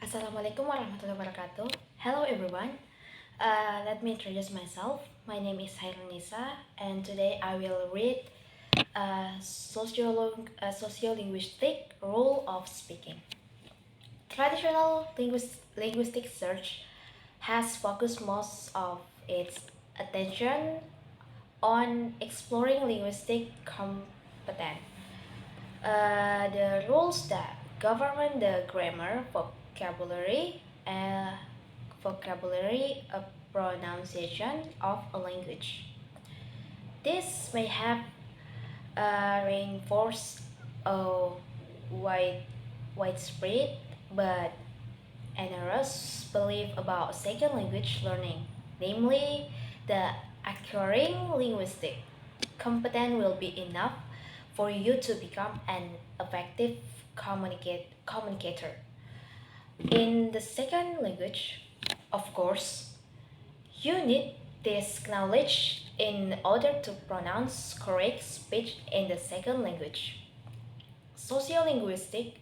Assalamualaikum warahmatullahi wabarakatuh. Hello everyone. Let me introduce myself. My name is Khaerunnisa, and today I will read sociolinguistic rule of speaking. Traditional linguistic research has focused most of its attention on exploring linguistic competence. The rules that govern the grammar, vocabulary, pronunciation of a language. This may have reinforced a wide, widespread but erroneous belief about second language learning, namely the acquiring linguistic competence will be enough for you to become an effective communicator. In the second language, of course, you need this knowledge in order to pronounce correct speech in the second language. Sociolinguistic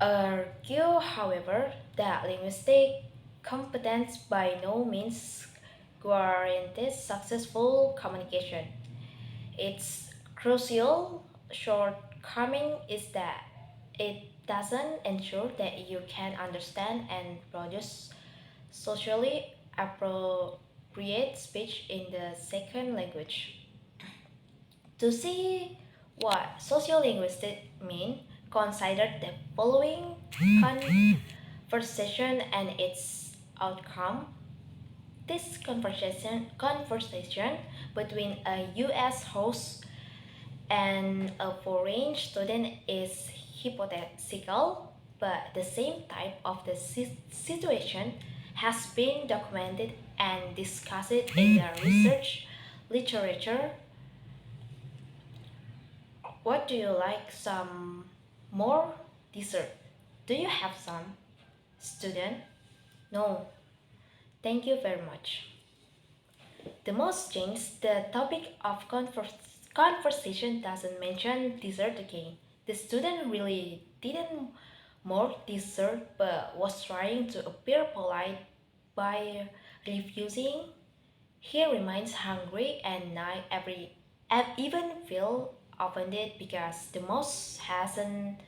argue, however, that linguistic competence by no means guarantees successful communication. Its crucial shortcoming is that it doesn't ensure that you can understand and produce socially appropriate speech in the second language. To see what sociolinguistics mean, consider the following conversation and its outcome. This conversation between a US host and a foreign student is hypothetical, but the same type of the situation has been documented and discussed in the research literature. What do you like? Some more dessert? Do you have some? Student? No. Thank you very much. The most changed, the topic of conversation doesn't mention dessert again. The student really didn't more dessert but was trying to appear polite by refusing. He remains hungry and not even feel offended because the most hasn't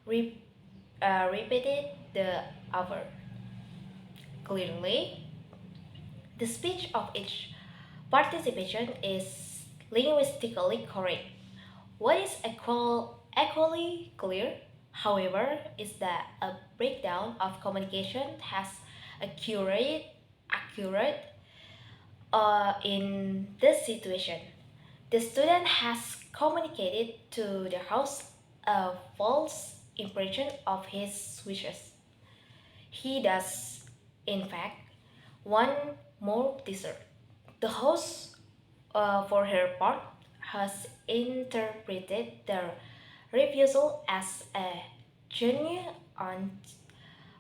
repeated the other. Clearly, the speech of each participation is linguistically correct. What is equally clear, however, is that a breakdown of communication has accurate in this situation. The student has communicated to the host a false impression of his wishes. He does, in fact, want more dessert. The host, for her part, has interpreted the refusal as a genuine.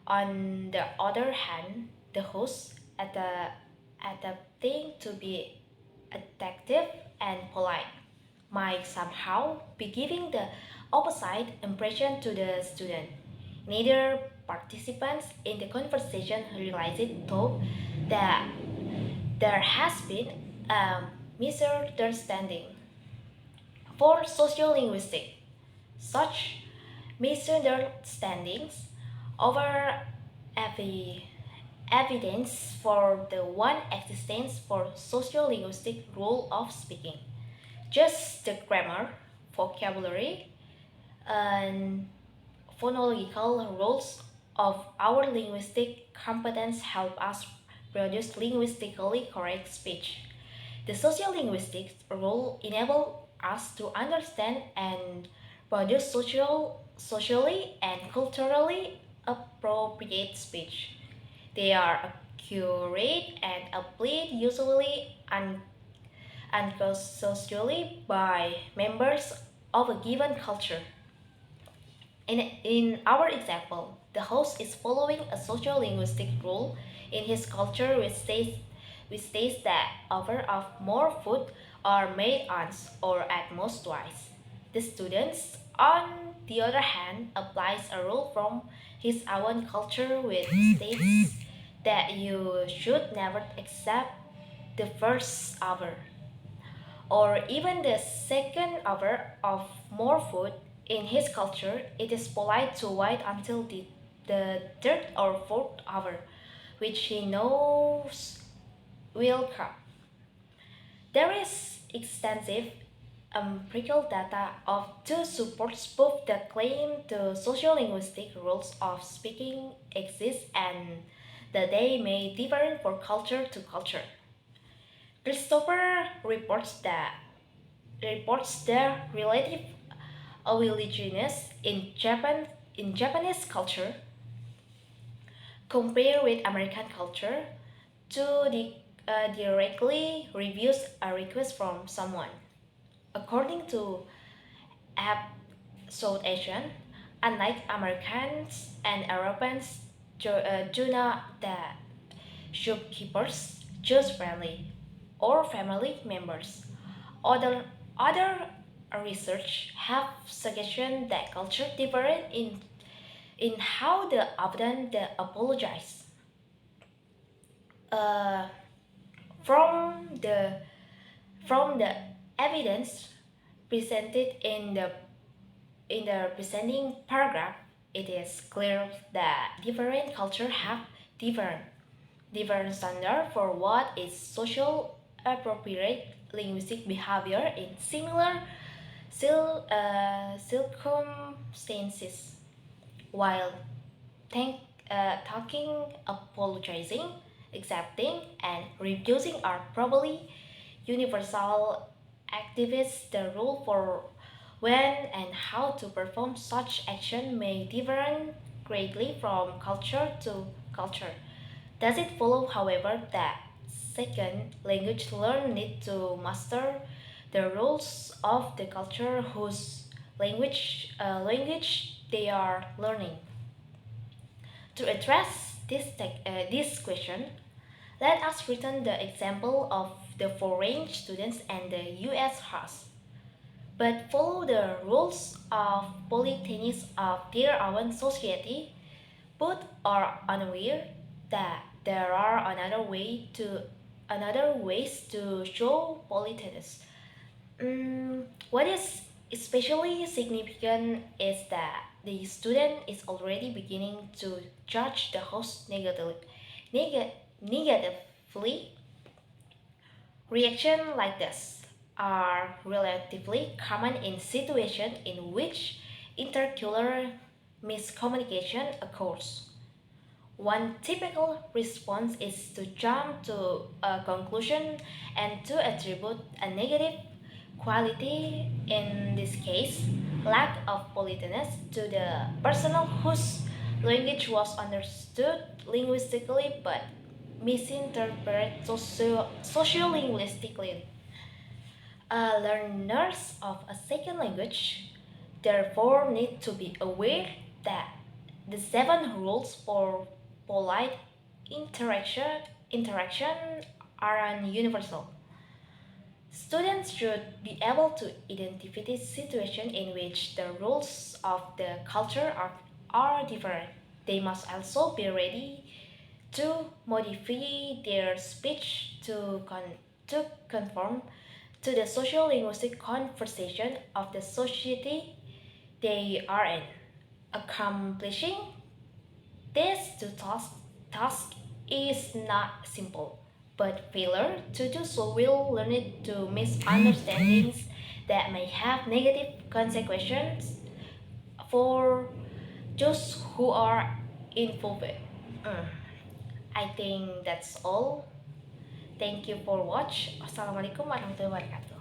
On the other hand, the host, attempting to be attractive and polite, might somehow be giving the opposite impression to the student. Neither participants in the conversation realized though that there has been a misunderstanding. For sociolinguistic, such misunderstandings over evidence for the one existence for sociolinguistic rule of speaking. Just the grammar, vocabulary, and phonological rules of our linguistic competence help us produce linguistically correct speech. The sociolinguistic rule enable us to understand and produce socially and culturally appropriate speech. They are accurate and applied usually unconsciously by members of a given culture. In our example, the host is following a sociolinguistic rule in his culture which states that offer of more food are made once or at most twice. The students, on the other hand, applies a rule from his own culture which states that you should never accept the first hour or even the second hour of more food. In his culture, it is polite to wait until the third or fourth hour, which he knows will come. There is extensive empirical data to support both the claim the sociolinguistic rules of speaking exist and that they may differ from culture to culture. Christopher reports the relative willingness in Japanese culture compared with American culture to directly refuse a request from someone. According to App South Asian, unlike Americans and Europeans, do not the shopkeepers choose friendly or family members. Other research have suggested that culture different in how the often they apologize. Uh, from the from the evidence presented in the presenting paragraph, it is clear that different cultures have different different standard for what is social appropriate linguistic behavior in similar circumstances. While think, talking, apologizing, accepting, and refusing are probably universal activists, the rule for when and how to perform such action may differ greatly from culture to culture. Does it follow, however, that second, language learners need to master the rules of the culture whose language they are learning? To address this question, let us return the example of the foreign students and the US house, but follow the rules of politeness of their own society. Both are unaware that there are another ways to show politeness. What is especially significant is that the student is already beginning to judge the host negatively. Reactions like this are relatively common in situations in which intercultural miscommunication occurs. One typical response is to jump to a conclusion and to attribute a negative quality, in this case, lack of politeness, to the person whose language was understood linguistically but misinterpreted sociolinguistically. Learners of a second language therefore need to be aware that the seven rules for polite interaction are universal. Students should be able to identify situations in which the rules of the culture are different. They must also be ready to modify their speech to conform to the social linguistic conversation of the society they are in. Accomplishing task is not simple, but failure to do so will lead to misunderstandings that may have negative consequences for those who are involved. Mm, I think that's all. Thank you for watch. Assalamualaikum warahmatullahi wabarakatuh.